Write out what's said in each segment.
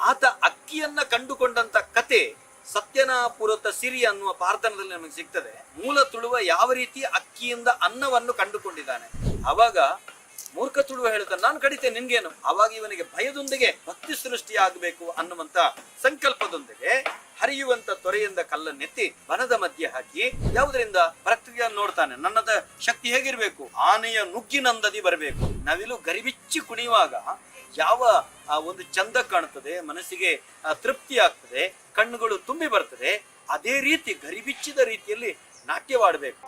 ಆತ ಅಕ್ಕಿಯನ್ನ ಕಂಡುಕೊಂಡಂತ ಕತೆ ಸತ್ಯನಾಪುರತ ಸಿರಿ ಅನ್ನುವ ಪಾರ್ಥನದಲ್ಲಿ ನಮಗೆ ಸಿಗ್ತದೆ. ಮೂಲ ತುಳುವ ಯಾವ ರೀತಿ ಅಕ್ಕಿಯಿಂದ ಅನ್ನವನ್ನು ಕಂಡುಕೊಂಡಿದ್ದಾನೆ. ಅವಾಗ ಮೂರ್ಖ ತುಳುವ ಹೇಳ್ತಾನೆ, ನಾನು ಕಡಿತೇನೆ ನಿನ್ಗೇನು. ಅವಾಗ ಇವನಿಗೆ ಭಯದೊಂದಿಗೆ ಭಕ್ತಿ ಸೃಷ್ಟಿ ಆಗಬೇಕು ಅನ್ನುವಂತ ಸಂಕಲ್ಪದೊಂದಿಗೆ ಹರಿಯುವಂತ ತೊರೆಯಿಂದ ಕಲ್ಲನ್ನೆತ್ತಿ ವನದ ಮಧ್ಯೆ ಹಾಕಿ ಯಾವುದರಿಂದ ಪ್ರಕ್ರಿಯೆಯನ್ನು ನೋಡ್ತಾನೆ. ನನ್ನದ ಶಕ್ತಿ ಹೇಗಿರ್ಬೇಕು, ಆನೆಯ ನುಗ್ಗಿನಂದದಿ ಬರಬೇಕು. ನವಿಲು ಗರಿಬಿಚ್ಚಿ ಕುಣಿಯುವಾಗ ಯಾವ ಒಂದು ಚಂದ ಕಾಣುತ್ತದೆ, ಮನಸ್ಸಿಗೆ ತೃಪ್ತಿ ಆಗ್ತದೆ, ಕಣ್ಣುಗಳು ತುಂಬಿ ಬರ್ತದೆ, ಅದೇ ರೀತಿ ಗರಿಬಿಚ್ಚಿದ ರೀತಿಯಲ್ಲಿ ನಾಟ್ಯವಾಡಬೇಕು.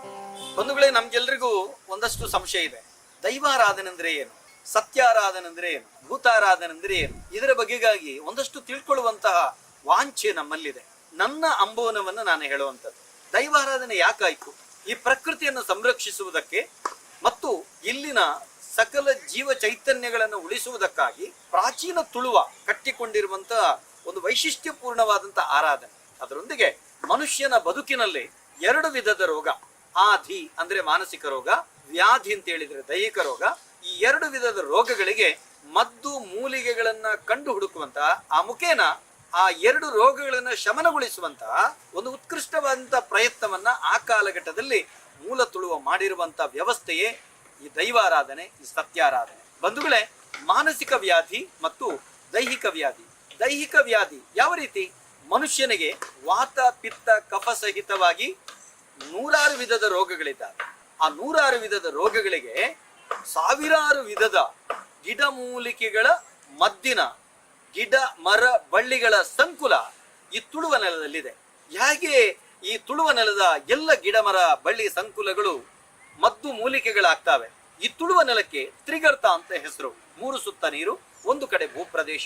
ಬಂಧುಗಳೇ, ನಮ್ಗೆಲ್ರಿಗೂ ಒಂದಷ್ಟು ಸಂಶಯ ಇದೆ. ದೈವಾರಾಧನೆ ಅಂದ್ರೆ ಏನು, ಸತ್ಯಾರಾಧನೆ ಅಂದ್ರೆ ಏನು, ಭೂತಾರಾಧನೆ ಅಂದ್ರೆ ಏನು, ಇದರ ಬಗೆಗಾಗಿ ಒಂದಷ್ಟು ತಿಳ್ಕೊಳ್ಳುವಂತಹ ವಾಂಛೆ ನಮ್ಮಲ್ಲಿದೆ. ನನ್ನ ಅನುಭವವನ್ನು ನಾನು ಹೇಳುವಂಥದ್ದು. ದೈವಾರಾಧನೆ ಯಾಕಾಯ್ತು? ಈ ಪ್ರಕೃತಿಯನ್ನು ಸಂರಕ್ಷಿಸುವುದಕ್ಕೆ ಮತ್ತು ಇಲ್ಲಿನ ಸಕಲ ಜೀವ ಚೈತನ್ಯಗಳನ್ನು ಉಳಿಸುವುದಕ್ಕಾಗಿ ಪ್ರಾಚೀನ ತುಳುವ ಕಟ್ಟಿಕೊಂಡಿರುವಂತಹ ಒಂದು ವೈಶಿಷ್ಟ್ಯಪೂರ್ಣವಾದಂತಹ ಆರಾಧನೆ. ಅದರೊಂದಿಗೆ ಮನುಷ್ಯನ ಬದುಕಿನಲ್ಲಿ 2 ವಿಧದ ರೋಗ, ಆಧಿ ಅಂದ್ರೆ ಮಾನಸಿಕ ರೋಗ, ವ್ಯಾಧಿ ಅಂತ ಹೇಳಿದ್ರೆ ದೈಹಿಕ ರೋಗ. ಈ 2 ವಿಧದ ರೋಗಗಳಿಗೆ ಮದ್ದು ಮೂಲಿಕೆಗಳನ್ನ ಕಂಡು ಹುಡುಕುವಂತಹ, ಆ ಮುಖೇನ ಆ 2 ರೋಗಗಳನ್ನ ಶಮನಗೊಳಿಸುವಂತಹ ಒಂದು ಉತ್ಕೃಷ್ಟವಾದಂತಹ ಪ್ರಯತ್ನವನ್ನ ಆ ಕಾಲಘಟ್ಟದಲ್ಲಿ ಮೂಲ ತುಳುವ ಮಾಡಿರುವಂತಹ ವ್ಯವಸ್ಥೆಯೇ ಈ ದೈವಾರಾಧನೆ, ಈ ಸತ್ಯಾರಾಧನೆ. ಬಂಧುಗಳೇ, ಮಾನಸಿಕ ವ್ಯಾಧಿ ಮತ್ತು ದೈಹಿಕ ವ್ಯಾಧಿ. ದೈಹಿಕ ವ್ಯಾಧಿ ಯಾವ ರೀತಿ? ಮನುಷ್ಯನಿಗೆ ವಾತ ಪಿತ್ತ ಕಫ ಸಹಿತವಾಗಿ 100 ವಿಧದ ರೋಗಗಳಿದ್ದಾವೆ. ಆ 100 ವಿಧದ ರೋಗಗಳಿಗೆ 1000 ವಿಧದ ಗಿಡಮೂಲಿಕೆಗಳ ಮದ್ದಿನ ಗಿಡ ಮರ ಬಳ್ಳಿಗಳ ಸಂಕುಲ ಈ ತುಳುವ ನೆಲದಲ್ಲಿದೆ. ಹೇಗೆ ಈ ತುಳುವ ನೆಲದ ಎಲ್ಲ ಗಿಡ ಮರ ಬಳ್ಳಿ ಸಂಕುಲಗಳು ಮದ್ದು ಮೂಲಿಕೆಗಳಾಗ್ತವೆ. ಈ ತುಳುವ ನೆಲಕ್ಕೆ ತ್ರಿಗರ್ತ ಅಂತ ಹೆಸರು. 3 ಸುತ್ತ ನೀರು, 1 ಕಡೆ ಭೂಪ್ರದೇಶ.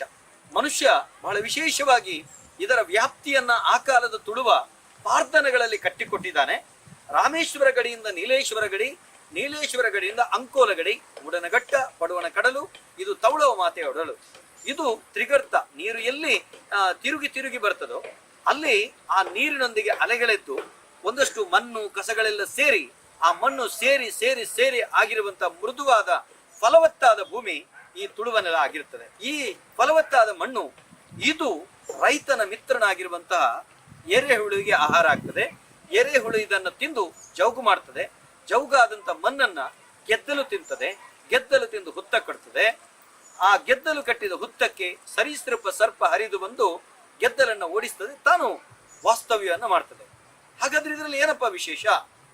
ಮನುಷ್ಯ ಬಹಳ ವಿಶೇಷವಾಗಿ ಇದರ ವ್ಯಾಪ್ತಿಯನ್ನ ಆ ಕಾಲದ ತುಳುವ ಪಾರ್ಥನಗಳಲ್ಲಿ ಕಟ್ಟಿಕೊಟ್ಟಿದ್ದಾನೆ. ರಾಮೇಶ್ವರ ಗಡಿಯಿಂದ ನೀಲೇಶ್ವರ ಗಡಿ, ನೀಲೇಶ್ವರ ಗಡಿಯಿಂದ ಅಂಕೋಲ ಗಡಿ, ಮುಡನಘಟ್ಟ, ಪಡುವಣ ಕಡಲು, ಇದು ತೌಳವ ಮಾತೆಯ ಒಡಲು. ಇದು ತ್ರಿಗರ್ತ. ನೀರು ಎಲ್ಲಿ ತಿರುಗಿ ತಿರುಗಿ ಬರ್ತದೋ ಅಲ್ಲಿ ಆ ನೀರಿನೊಂದಿಗೆ ಅಲೆಗಳೆದ್ದು ಒಂದಷ್ಟು ಮಣ್ಣು ಕಸಗಳೆಲ್ಲ ಸೇರಿ, ಆ ಮಣ್ಣು ಸೇರಿ ಸೇರಿ ಸೇರಿ ಆಗಿರುವಂತಹ ಮೃದುವಾದ ಫಲವತ್ತಾದ ಭೂಮಿ ಈ ತುಳುವ ನೆಲ ಆಗಿರುತ್ತದೆ. ಈ ಫಲವತ್ತಾದ ಮಣ್ಣು ಇದು ರೈತನ ಮಿತ್ರನಾಗಿರುವಂತಹ ಎರೆಹುಳುವಿಗೆ ಆಹಾರ ಆಗ್ತದೆ. ಎರೆಹುಳು ಇದನ್ನು ತಿಂದು ಜೌಗು ಮಾಡ್ತದೆ. ಜೌಗಾದಂತ ಮಣ್ಣನ್ನ ಗೆದ್ದಲು ತಿಂತದೆ. ಗೆದ್ದಲು ತಿಂದು ಹುತ್ತ ಕಟ್ತದೆ. ಆ ಗೆದ್ದಲು ಕಟ್ಟಿದ ಹುತ್ತಕ್ಕೆ ಸರೀಸೃಪ ಸರ್ಪ ಹರಿದು ಬಂದು ಗೆದ್ದಲನ್ನ ಓಡಿಸ್ತದೆ, ತಾನು ವಾಸ್ತವ್ಯವನ್ನ ಮಾಡ್ತದೆ. ಹಾಗಾದ್ರೆ ಇದರಲ್ಲಿ ಏನಪ್ಪ ವಿಶೇಷ?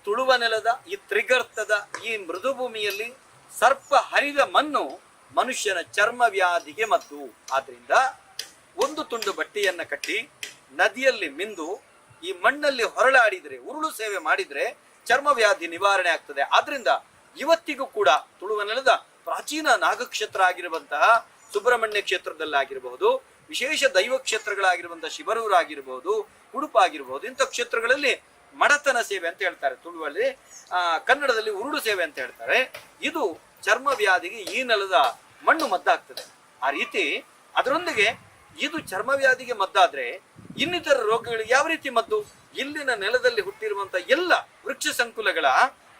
ತುಳುವ ನೆಲದ ಈ ತ್ರಿಗರ್ತದ ಈ ಮೃದು ಭೂಮಿಯಲ್ಲಿ ಸರ್ಪ ಹರಿದ ಮಣ್ಣು ಮನುಷ್ಯನ ಚರ್ಮ ವ್ಯಾಧಿಗೆ ಮದ್ದು. ಆದ್ರಿಂದ 1 ತುಂಡು ಬಟ್ಟೆಯನ್ನ ಕಟ್ಟಿ ನದಿಯಲ್ಲಿ ಮಿಂದು ಈ ಮಣ್ಣಲ್ಲಿ ಹೊರಳಾಡಿದ್ರೆ, ಉರುಳು ಸೇವೆ ಮಾಡಿದ್ರೆ ಚರ್ಮ ವ್ಯಾಧಿ ನಿವಾರಣೆ ಆಗ್ತದೆ. ಆದ್ರಿಂದ ಇವತ್ತಿಗೂ ಕೂಡ ತುಳುವ ನೆಲದ ಪ್ರಾಚೀನ ನಾಗಕ್ಷೇತ್ರ ಆಗಿರುವಂತಹ ಸುಬ್ರಹ್ಮಣ್ಯ ಕ್ಷೇತ್ರದಲ್ಲಾಗಿರಬಹುದು, ವಿಶೇಷ ದೈವ ಕ್ಷೇತ್ರಗಳಾಗಿರುವಂತಹ ಶಿವರೂರು ಆಗಿರಬಹುದು, ಉಡುಪ ಆಗಿರಬಹುದು, ಇಂಥ ಕ್ಷೇತ್ರಗಳಲ್ಲಿ ಮಡತನ ಸೇವೆ ಅಂತ ಹೇಳ್ತಾರೆ. ತುಳುವಲ್ಲಿ ಕನ್ನಡದಲ್ಲಿ ಉರುಡು ಸೇವೆ ಅಂತ ಹೇಳ್ತಾರೆ. ಇದು ಚರ್ಮ ವ್ಯಾಧಿಗೆ ಈ ನೆಲದ ಮಣ್ಣು ಮದ್ದಾಗ್ತದೆ. ಆ ರೀತಿ ಅದರೊಂದಿಗೆ ಇದು ಚರ್ಮ ವ್ಯಾಧಿಗೆ ಮದ್ದಾದ್ರೆ ಇನ್ನಿತರ ರೋಗಗಳಿಗೆ ಯಾವ ರೀತಿ ಮದ್ದು? ಇಲ್ಲಿನ ನೆಲದಲ್ಲಿ ಹುಟ್ಟಿರುವಂತಹ ಎಲ್ಲ ವೃಕ್ಷ ಸಂಕುಲಗಳ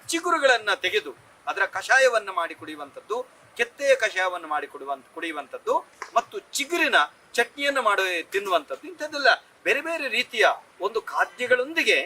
ಚಿಗುರುಗಳನ್ನ ತೆಗೆದು ಅದರ ಕಷಾಯವನ್ನ ಮಾಡಿ ಕುಡಿಯುವಂಥದ್ದು, ಕೆತ್ತೆಯ ಕಷಾಯವನ್ನು ಮಾಡಿ ಕುಡಿಯುವಂಥದ್ದು ಮತ್ತು ಚಿಗುರಿನ ಚಟ್ನಿಯನ್ನು ಮಾಡಿ ತಿನ್ನುವಂಥದ್ದು, ಇಂಥದ್ದೆಲ್ಲ ಬೇರೆ ಬೇರೆ ರೀತಿಯ ಒಂದು ಖಾದ್ಯಗಳೊಂದಿಗೆ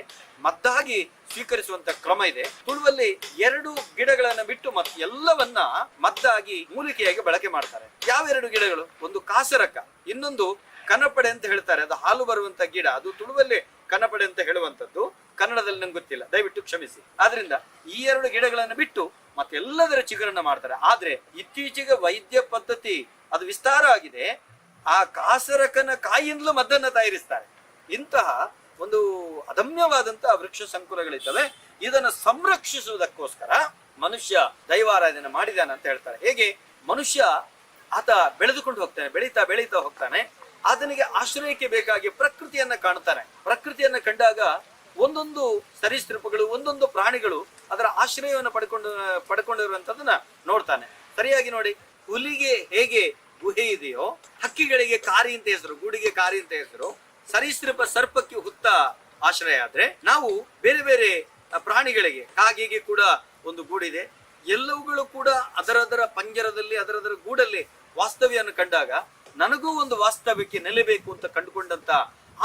ಮದ್ದಾಗಿ ಸ್ವೀಕರಿಸುವಂತ ಕ್ರಮ ಇದೆ. ತುಳುವಲ್ಲಿ 2 ಗಿಡಗಳನ್ನ ಬಿಟ್ಟು ಮತ್ತೆ ಎಲ್ಲವನ್ನ ಮದ್ದಾಗಿ ಮೂಲಿಕೆಯಾಗಿ ಬಳಕೆ ಮಾಡ್ತಾರೆ. ಯಾವ 2 ಗಿಡಗಳು? ಒಂದು ಕಾಸರಕ, ಇನ್ನೊಂದು ಕನ್ನಪಡೆ ಅಂತ ಹೇಳ್ತಾರೆ. ಅದು ಹಾಲು ಬರುವಂತ ಗಿಡ. ಅದು ತುಳುವಲ್ಲಿ ಕನ್ನಪಡೆ ಅಂತ ಹೇಳುವಂಥದ್ದು, ಕನ್ನಡದಲ್ಲಿ ನಂಗೆ ಗೊತ್ತಿಲ್ಲ, ದಯವಿಟ್ಟು ಕ್ಷಮಿಸಿ. ಆದ್ರಿಂದ ಈ 2 ಗಿಡಗಳನ್ನು ಬಿಟ್ಟು ಮತ್ತೆಲ್ಲದರ ಚಿಗುರನ್ನ ಮಾಡ್ತಾರೆ. ಆದ್ರೆ ಇತ್ತೀಚೆಗೆ ವೈದ್ಯ ಪದ್ಧತಿ ಅದು ವಿಸ್ತಾರ ಆಗಿದೆ. ಆ ಕಾಸರಕನ ಕಾಯಿಯಿಂದಲೂ ಮದ್ದನ್ನ ತಯಾರಿಸ್ತಾರೆ. ಇಂತಹ ಒಂದು ಅದಮ್ಯವಾದಂತಹ ವೃಕ್ಷ ಸಂಕುಲಗಳಿದ್ದಾವೆ. ಇದನ್ನು ಸಂರಕ್ಷಿಸುವುದಕ್ಕೋಸ್ಕರ ಮನುಷ್ಯ ದೈವಾರಾಧನೆ ಮಾಡಿದಾನೆ ಅಂತ ಹೇಳ್ತಾರೆ. ಹೇಗೆ? ಮನುಷ್ಯ ಆತ ಬೆಳೆದುಕೊಂಡು ಹೋಗ್ತಾನೆ, ಬೆಳೀತಾ ಬೆಳೀತಾ ಹೋಗ್ತಾನೆ. ಆತನಿಗೆ ಆಶ್ರಯಕ್ಕೆ ಬೇಕಾಗಿ ಪ್ರಕೃತಿಯನ್ನ ಕಾಣುತ್ತಾನೆ. ಪ್ರಕೃತಿಯನ್ನ ಕಂಡಾಗ ಒಂದೊಂದು ಸರೀಸೃಪಗಳು, ಒಂದೊಂದು ಪ್ರಾಣಿಗಳು ಅದರ ಆಶ್ರಯವನ್ನು ಪಡ್ಕೊಂಡಿರುವಂತದನ್ನ ನೋಡ್ತಾನೆ. ಸರಿಯಾಗಿ ನೋಡಿ, ಹುಲಿಗೆ ಹೇಗೆ ಗುಹೆ ಇದೆಯೋ, ಹಕ್ಕಿಗಳಿಗೆ ಕಾರಿ ಅಂತ ಹೆಸರು, ಗೂಡಿಗೆ ಕಾರಿ ಅಂತ ಹೆಸರು, ಸರೀಸೃಪ ಸರ್ಪಕ್ಕೆ ಹುತ್ತ ಆಶ್ರಯ ಆದ್ರೆ, ನಾವು ಬೇರೆ ಬೇರೆ ಪ್ರಾಣಿಗಳಿಗೆ, ಕಾಗೆಗೆ ಕೂಡ ಒಂದು ಗೂಡಿದೆ. ಎಲ್ಲವುಗಳು ಕೂಡ ಅದರದರ ಪಂಜರದಲ್ಲಿ ಅದರದರ ಗೂಡಲ್ಲಿ ವಾಸ್ತವ್ಯವನ್ನು ಕಂಡಾಗ ನನಗೂ ಒಂದು ವಾಸ್ತವ್ಯಕ್ಕೆ ನೆಲೆಬೇಕು ಅಂತ ಕಂಡುಕೊಂಡಂತ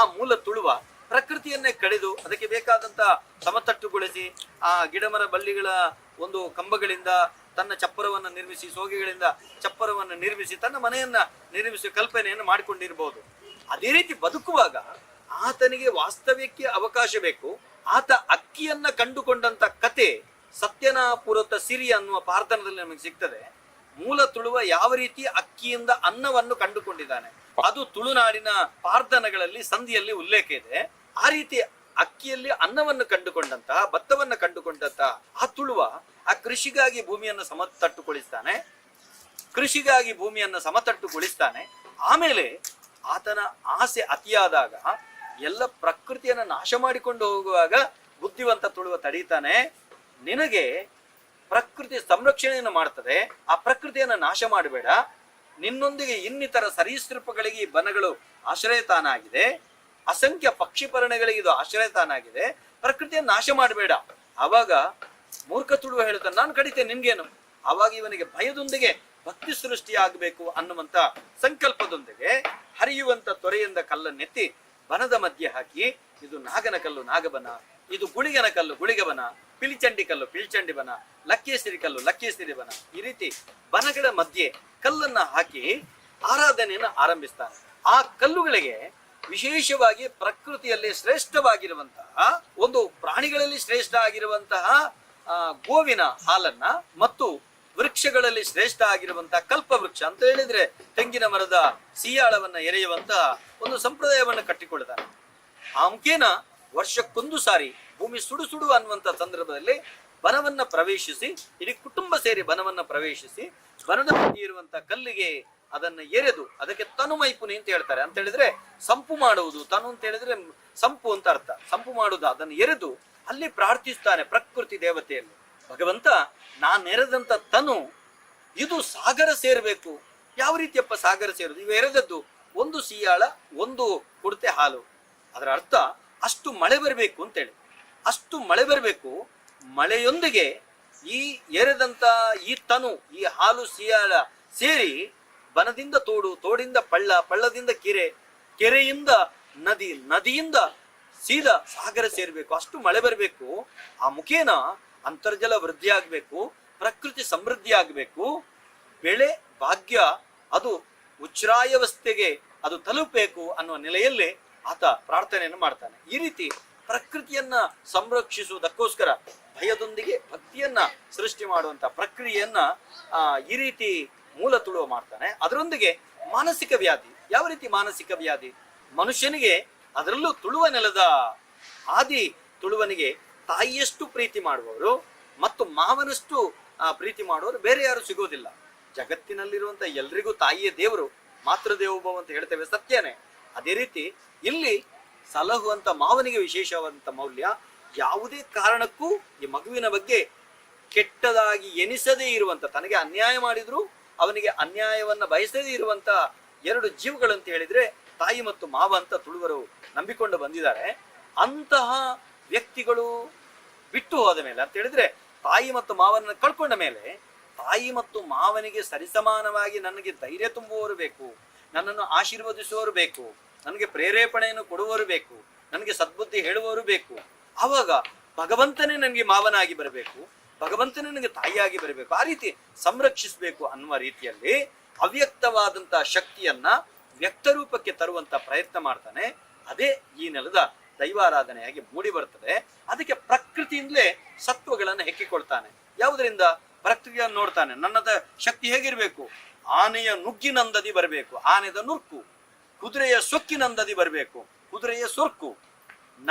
ಆ ಮೂಲ ತುಳುವ ಪ್ರಕೃತಿಯನ್ನೇ ಕಡಿದು ಅದಕ್ಕೆ ಬೇಕಾದಂತ ಸಮತಟ್ಟುಗೊಳಿಸಿ ಆ ಗಿಡಮರ ಬಳ್ಳಿಗಳ ಒಂದು ಕಂಬಗಳಿಂದ ತನ್ನ ಚಪ್ಪರವನ್ನು ನಿರ್ಮಿಸಿ, ಸೋಗೆಗಳಿಂದ ಚಪ್ಪರವನ್ನು ನಿರ್ಮಿಸಿ ತನ್ನ ಮನೆಯನ್ನ ನಿರ್ಮಿಸುವ ಕಲ್ಪನೆಯನ್ನು ಮಾಡಿಕೊಂಡಿರಬಹುದು. ಅದೇ ರೀತಿ ಬದುಕುವಾಗ ಆತನಿಗೆ ವಾಸ್ತವ್ಯಕ್ಕೆ ಅವಕಾಶ ಬೇಕು. ಆತ ಅಕ್ಕಿಯನ್ನ ಕಂಡುಕೊಂಡಂತ ಕತೆ ಸತ್ಯನ ಪುರತ ಸಿರಿ ಅನ್ನುವ ಪಾರ್ಥನದಲ್ಲಿ ನಮಗೆ ಸಿಗ್ತದೆ. ಮೂಲ ತುಳುವ ಯಾವ ರೀತಿ ಅಕ್ಕಿಯಿಂದ ಅನ್ನವನ್ನು ಕಂಡುಕೊಂಡಿದ್ದಾನೆ ಅದು ತುಳುನಾಡಿನ ಪಾರ್ಥನಗಳಲ್ಲಿ ಸಂಧಿಯಲ್ಲಿ ಉಲ್ಲೇಖ ಇದೆ. ಆ ರೀತಿ ಅಕ್ಕಿಯಲ್ಲಿ ಅನ್ನವನ್ನು ಕಂಡುಕೊಂಡಂತಹ, ಭತ್ತವನ್ನು ಕಂಡುಕೊಂಡಂತಹ ಆ ತುಳುವ ಆ ಕೃಷಿಗಾಗಿ ಭೂಮಿಯನ್ನು ಸಮತಟ್ಟುಗೊಳಿಸ್ತಾನೆ. ಆಮೇಲೆ ಆತನ ಆಸೆ ಅತಿಯಾದಾಗ ಎಲ್ಲ ಪ್ರಕೃತಿಯನ್ನು ನಾಶ ಮಾಡಿಕೊಂಡು ಹೋಗುವಾಗ ಬುದ್ಧಿವಂತ ತುಳುವ ತಡೀತಾನೆ. ನಿನಗೆ ಪ್ರಕೃತಿ ಸಂರಕ್ಷಣೆಯನ್ನು ಮಾಡ್ತದೆ, ಆ ಪ್ರಕೃತಿಯನ್ನು ನಾಶ ಮಾಡಬೇಡ. ನಿನ್ನೊಂದಿಗೆ ಇನ್ನಿತರ ಸರೀಸೃಪಗಳಿಗೆ ಈ ಬನಗಳು ಆಶ್ರಯ ತಾಣ ಆಗಿದೆ, ಅಸಂಖ್ಯ ಪಕ್ಷಿ ಪರ್ಣಗಳಿಗೆ ಇದು ಆಶ್ರಯ ತಾಣ ಆಗಿದೆ, ಪ್ರಕೃತಿಯನ್ನು ನಾಶ ಮಾಡಬೇಡ. ಆವಾಗ ಮೂರ್ಖ ತುಳುವ ಹೇಳ್ತಾನೆ, ನಾನು ಕಡಿತೇನೆ, ನಿನ್ಗೇನು? ಆವಾಗ ಇವನಿಗೆ ಭಯದೊಂದಿಗೆ ಭಕ್ತಿ ಸೃಷ್ಟಿ ಆಗಬೇಕು ಅನ್ನುವಂತ ಸಂಕಲ್ಪದೊಂದಿಗೆ ಹರಿಯುವಂತ ತೊರೆಯಿಂದ ಕಲ್ಲನ್ನೆತ್ತಿ ಬನದ ಮಧ್ಯೆ ಹಾಕಿ, ಇದು ನಾಗನ ಕಲ್ಲು ನಾಗಬನ, ಇದು ಗುಳಿಗನ ಕಲ್ಲು ಗುಳಿಗಬನ, ಪಿಲಿಚಂಡಿ ಕಲ್ಲು ಪಿಲಿಚಂಡಿ ಬನ, ಲಕ್ಕೇಸಿರಿ ಕಲ್ಲು ಲಕ್ಕೇಸಿರಿ ಬನ, ಈ ರೀತಿ ಬನಗಳ ಮಧ್ಯೆ ಕಲ್ಲನ್ನ ಹಾಕಿ ಆರಾಧನೆಯನ್ನು ಆರಂಭಿಸ್ತಾನೆ. ಆ ಕಲ್ಲುಗಳಿಗೆ ವಿಶೇಷವಾಗಿ ಪ್ರಕೃತಿಯಲ್ಲಿ ಶ್ರೇಷ್ಠವಾಗಿರುವಂತಹ ಒಂದು ಪ್ರಾಣಿಗಳಲ್ಲಿ ಶ್ರೇಷ್ಠ ಆಗಿರುವಂತಹ ಗೋವಿನ ಹಾಲನ್ನ ಮತ್ತು ವೃಕ್ಷಗಳಲ್ಲಿ ಶ್ರೇಷ್ಠ ಆಗಿರುವಂತಹ ಕಲ್ಪವೃಕ್ಷ ಅಂತ ಹೇಳಿದ್ರೆ ತೆಂಗಿನ ಮರದ ಸಿಯಾಳವನ್ನ ಎರೆಯುವಂತಹ ಒಂದು ಸಂಪ್ರದಾಯವನ್ನ ಕಟ್ಟಿಕೊಳ್ತಾನೆ. ಆ ಮುಖೇನ ವರ್ಷಕ್ಕೊಂದು ಸಾರಿ ಭೂಮಿ ಸುಡು ಸುಡು ಅನ್ನುವಂತ ಸಂದರ್ಭದಲ್ಲಿ ಬನವನ್ನ ಪ್ರವೇಶಿಸಿ, ಇಡೀ ಕುಟುಂಬ ಸೇರಿ ಬನವನ್ನ ಪ್ರವೇಶಿಸಿ, ಬನದ ಮಧ್ಯೆ ಇರುವಂತ ಕಲ್ಲಿಗೆ ಅದನ್ನ ಎರೆದು, ಅದಕ್ಕೆ ತನುಮೈಪುನಿ ಅಂತ ಹೇಳ್ತಾರೆ. ಅಂತ ಹೇಳಿದ್ರೆ ಸಂಪು ಮಾಡುವುದು, ತನು ಅಂತ ಹೇಳಿದ್ರೆ ಸಂಪು ಅಂತ ಅರ್ಥ, ಸಂಪು ಮಾಡುವುದು. ಅದನ್ನು ಎರೆದು ಅಲ್ಲಿ ಪ್ರಾರ್ಥಿಸ್ತಾನೆ ಪ್ರಕೃತಿ ದೇವತೆಯಲ್ಲಿ. ಭಗವಂತ, ನಾನೆರೆದಂತ ತನು ಇದು ಸಾಗರ ಸೇರ್ಬೇಕು. ಯಾವ ರೀತಿಯಪ್ಪ ಸಾಗರ ಸೇರುದು? ಇವು ಎರೆದದ್ದು ಒಂದು ಸಿಯಾಳ, ಒಂದು ಕುಡತೆ ಹಾಲು. ಅದರ ಅರ್ಥ ಅಷ್ಟು ಮಳೆ ಬರಬೇಕು ಅಂತೇಳಿ, ಅಷ್ಟು ಮಳೆ ಬರಬೇಕು. ಮಳೆಯೊಂದಿಗೆ ಈ ಎರೆದಂತ ಈ ತನು, ಈ ಹಾಲು ಸಿಯಾಳ ಸೇರಿ ಬನದಿಂದ ತೋಡು, ತೋಡಿಂದ ಪಳ್ಳ, ಪಳ್ಳದಿಂದ ಕೆರೆ, ಕೆರೆಯಿಂದ ನದಿ, ನದಿಯಿಂದ ಸೀದಾ ಸಾಗರ ಸೇರ್ಬೇಕು. ಅಷ್ಟು ಮಳೆ ಬರಬೇಕು. ಆ ಮುಖೇನ ಅಂತರ್ಜಲ ವೃದ್ಧಿ ಆಗ್ಬೇಕು, ಪ್ರಕೃತಿ ಸಮೃದ್ಧಿ ಆಗ್ಬೇಕು, ಬೆಳೆ ಭಾಗ್ಯ ಅದು ಉಚ್ಛ್ರಾಯವಸ್ಥೆಗೆ ಅದು ತಲುಪಬೇಕು ಅನ್ನುವ ನೆಲೆಯಲ್ಲಿ ಆತ ಪ್ರಾರ್ಥನೆಯನ್ನು ಮಾಡ್ತಾನೆ. ಈ ರೀತಿ ಪ್ರಕೃತಿಯನ್ನ ಸಂರಕ್ಷಿಸುವುದಕ್ಕೋಸ್ಕರ ಭಯದೊಂದಿಗೆ ಭಕ್ತಿಯನ್ನ ಸೃಷ್ಟಿ ಮಾಡುವಂತ ಪ್ರಕ್ರಿಯೆಯನ್ನ ಈ ರೀತಿ ಮೂಲ ತುಳುವ ಮಾಡ್ತಾನೆ. ಅದರೊಂದಿಗೆ ಮಾನಸಿಕ ವ್ಯಾಧಿ. ಯಾವ ರೀತಿ ಮಾನಸಿಕ ವ್ಯಾಧಿ? ಮನುಷ್ಯನಿಗೆ, ಅದರಲ್ಲೂ ತುಳುವ ನೆಲದ ಆದಿ ತುಳುವನಿಗೆ ತಾಯಿಯಷ್ಟು ಪ್ರೀತಿ ಮಾಡುವವರು ಮತ್ತು ಮಾವನಷ್ಟು ಪ್ರೀತಿ ಮಾಡುವವರು ಬೇರೆ ಯಾರು ಸಿಗೋದಿಲ್ಲ. ಜಗತ್ತಿನಲ್ಲಿರುವಂತ ಎಲ್ರಿಗೂ ತಾಯಿಯೇ ದೇವರು, ಮಾತೃದೇವೋಭವ ಅಂತ ಹೇಳ್ತೇವೆ, ಸತ್ಯನೇ. ಅದೇ ರೀತಿ ಇಲ್ಲಿ ಸಲಹುವಂತ ಮಾವನಿಗೆ ವಿಶೇಷವಾದಂತ ಮೌಲ್ಯ. ಯಾವುದೇ ಕಾರಣಕ್ಕೂ ಈ ಮಗುವಿನ ಬಗ್ಗೆ ಕೆಟ್ಟದಾಗಿ ಎನಿಸದೇ ಇರುವಂತ, ತನಗೆ ಅನ್ಯಾಯ ಮಾಡಿದ್ರು ಅವನಿಗೆ ಅನ್ಯಾಯವನ್ನ ಬಯಸದೇ ಇರುವಂತ ಎರಡು ಜೀವಗಳಂತ ಹೇಳಿದ್ರೆ ತಾಯಿ ಮತ್ತು ಮಾವ ಅಂತ ತುಳುವರು ನಂಬಿಕೊಂಡು ಬಂದಿದ್ದಾರೆ. ಅಂತಹ ವ್ಯಕ್ತಿಗಳು ಬಿಟ್ಟು ಹೋದ ಮೇಲೆ ಅಂತ ಹೇಳಿದ್ರೆ, ತಾಯಿ ಮತ್ತು ಮಾವನನ್ನು ಕಳ್ಕೊಂಡ ಮೇಲೆ ತಾಯಿ ಮತ್ತು ಮಾವನಿಗೆ ಸರಿಸಮಾನವಾಗಿ ನನಗೆ ಧೈರ್ಯ ತುಂಬುವವರು ಬೇಕು, ನನ್ನನ್ನು ಆಶೀರ್ವದಿಸುವವರು ಬೇಕು, ನನಗೆ ಪ್ರೇರೇಪಣೆಯನ್ನು ಕೊಡುವವರು ಬೇಕು, ನನಗೆ ಸದ್ಬುದ್ಧಿ ಹೇಳುವವರು ಬೇಕು. ಆವಾಗ ಭಗವಂತನೇ ನನಗೆ ಮಾವನಾಗಿ ಬರಬೇಕು, ಭಗವಂತನೇ ನನಗೆ ತಾಯಿಯಾಗಿ ಬರಬೇಕು, ಆ ರೀತಿ ಸಂರಕ್ಷಿಸಬೇಕು ಅನ್ನುವ ರೀತಿಯಲ್ಲಿ ಅವ್ಯಕ್ತವಾದಂತಹ ಶಕ್ತಿಯನ್ನ ವ್ಯಕ್ತ ರೂಪಕ್ಕೆ ತರುವಂತ ಪ್ರಯತ್ನ ಮಾಡ್ತಾನೆ. ಅದೇ ಈ ನೆಲದ ದೈವಾರಾಧನೆಯಾಗಿ ಮೂಡಿ ಬರ್ತದೆ. ಅದಕ್ಕೆ ಪ್ರಕೃತಿಯಿಂದಲೇ ಸತ್ವಗಳನ್ನು ಹೆಕ್ಕಿಕೊಳ್ತಾನೆ. ಯಾವುದರಿಂದ? ಪ್ರಕೃತಿಯನ್ನು ನೋಡ್ತಾನೆ. ನನ್ನದ ಶಕ್ತಿ ಹೇಗಿರ್ಬೇಕು? ಆನೆಯ ನುಗ್ಗಿನಂದದಿ ಬರಬೇಕು, ಆನೆದ ನುರ್ಕು. ಕುದುರೆಯ ಸೊಕ್ಕಿನಂದದಿ ಬರಬೇಕು, ಕುದುರೆಯ ಸೊರ್ಕು.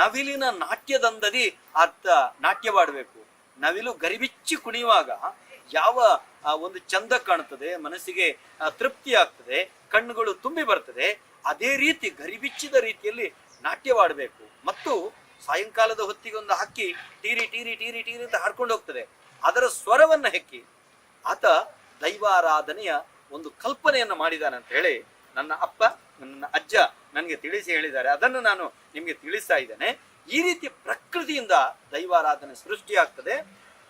ನವಿಲಿನ ನಾಟ್ಯದಂದದಿ ಅರ್ಥ ನಾಟ್ಯವಾಡಬೇಕು. ನವಿಲು ಗರಿಬಿಚ್ಚಿ ಕುಣಿಯುವಾಗ ಯಾವ ಒಂದು ಚಂದ ಕಾಣುತ್ತದೆ, ಮನಸ್ಸಿಗೆ ತೃಪ್ತಿ ಆಗ್ತದೆ, ಕಣ್ಣುಗಳು ತುಂಬಿ ಬರ್ತದೆ, ಅದೇ ರೀತಿ ಗರಿಬಿಚ್ಚಿದ ರೀತಿಯಲ್ಲಿ ನಾಟ್ಯವಾಡಬೇಕು. ಮತ್ತು ಸಾಯಂಕಾಲದ ಹೊತ್ತಿಗೆ ಒಂದು ಹಕ್ಕಿ ಟೀರಿ ಟೀರಿ ಟೀರಿ ಟೀರಿ ಅಂತ ಹಾಡ್ಕೊಂಡು ಹೋಗ್ತದೆ, ಅದರ ಸ್ವರವನ್ನ ಹೆಕ್ಕಿ ಆತ ದೈವಾರಾಧನೆಯ ಒಂದು ಕಲ್ಪನೆಯನ್ನು ಮಾಡಿದಾನೆ ಅಂತ ಹೇಳಿ ನನ್ನ ಅಪ್ಪ, ನನ್ನ ಅಜ್ಜ ನನಗೆ ತಿಳಿಸಿ ಹೇಳಿದ್ದಾರೆ. ಅದನ್ನು ನಾನು ನಿಮಗೆ ತಿಳಿಸ್ತಾ ಇದ್ದೇನೆ. ಈ ರೀತಿಯ ಪ್ರಕೃತಿಯಿಂದ ದೈವಾರಾಧನೆ ಸೃಷ್ಟಿಯಾಗ್ತದೆ.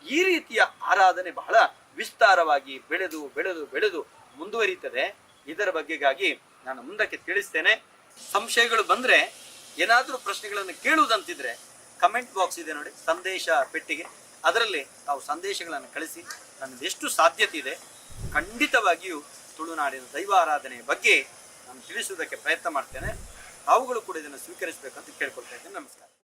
ಈ ರೀತಿಯ ಆರಾಧನೆ ಬಹಳ ವಿಸ್ತಾರವಾಗಿ ಬೆಳೆದು ಬೆಳೆದು ಬೆಳೆದು ಮುಂದುವರಿತದೆ. ಇದರ ಬಗ್ಗೆಗಾಗಿ ನಾನು ಮುಂದಕ್ಕೆ ತಿಳಿಸ್ತೇನೆ. ಸಂಶಯಗಳು ಬಂದ್ರೆ, ಏನಾದರೂ ಪ್ರಶ್ನೆಗಳನ್ನು ಕೇಳುವುದಂತಿದ್ರೆ ಕಮೆಂಟ್ ಬಾಕ್ಸ್ ಇದೆ ನೋಡಿ, ಸಂದೇಶ ಪೆಟ್ಟಿಗೆ, ಅದರಲ್ಲಿ ತಾವು ಸಂದೇಶಗಳನ್ನು ಕಳಿಸಿ. ನನ್ನದು ಎಷ್ಟು ಸಾಧ್ಯತೆ ಇದೆ ಖಂಡಿತವಾಗಿಯೂ ತುಳುನಾಡಿನ ದೈವಾರಾಧನೆಯ ಬಗ್ಗೆ ನಾನು ತಿಳಿಸುವುದಕ್ಕೆ ಪ್ರಯತ್ನ ಮಾಡ್ತೇನೆ. ತಾವುಗಳು ಕೂಡ ಇದನ್ನು ಸ್ವೀಕರಿಸಬೇಕಂತ ಕೇಳ್ಕೊಳ್ತಾ ಇದ್ದೇನೆ. ನಮಸ್ಕಾರ.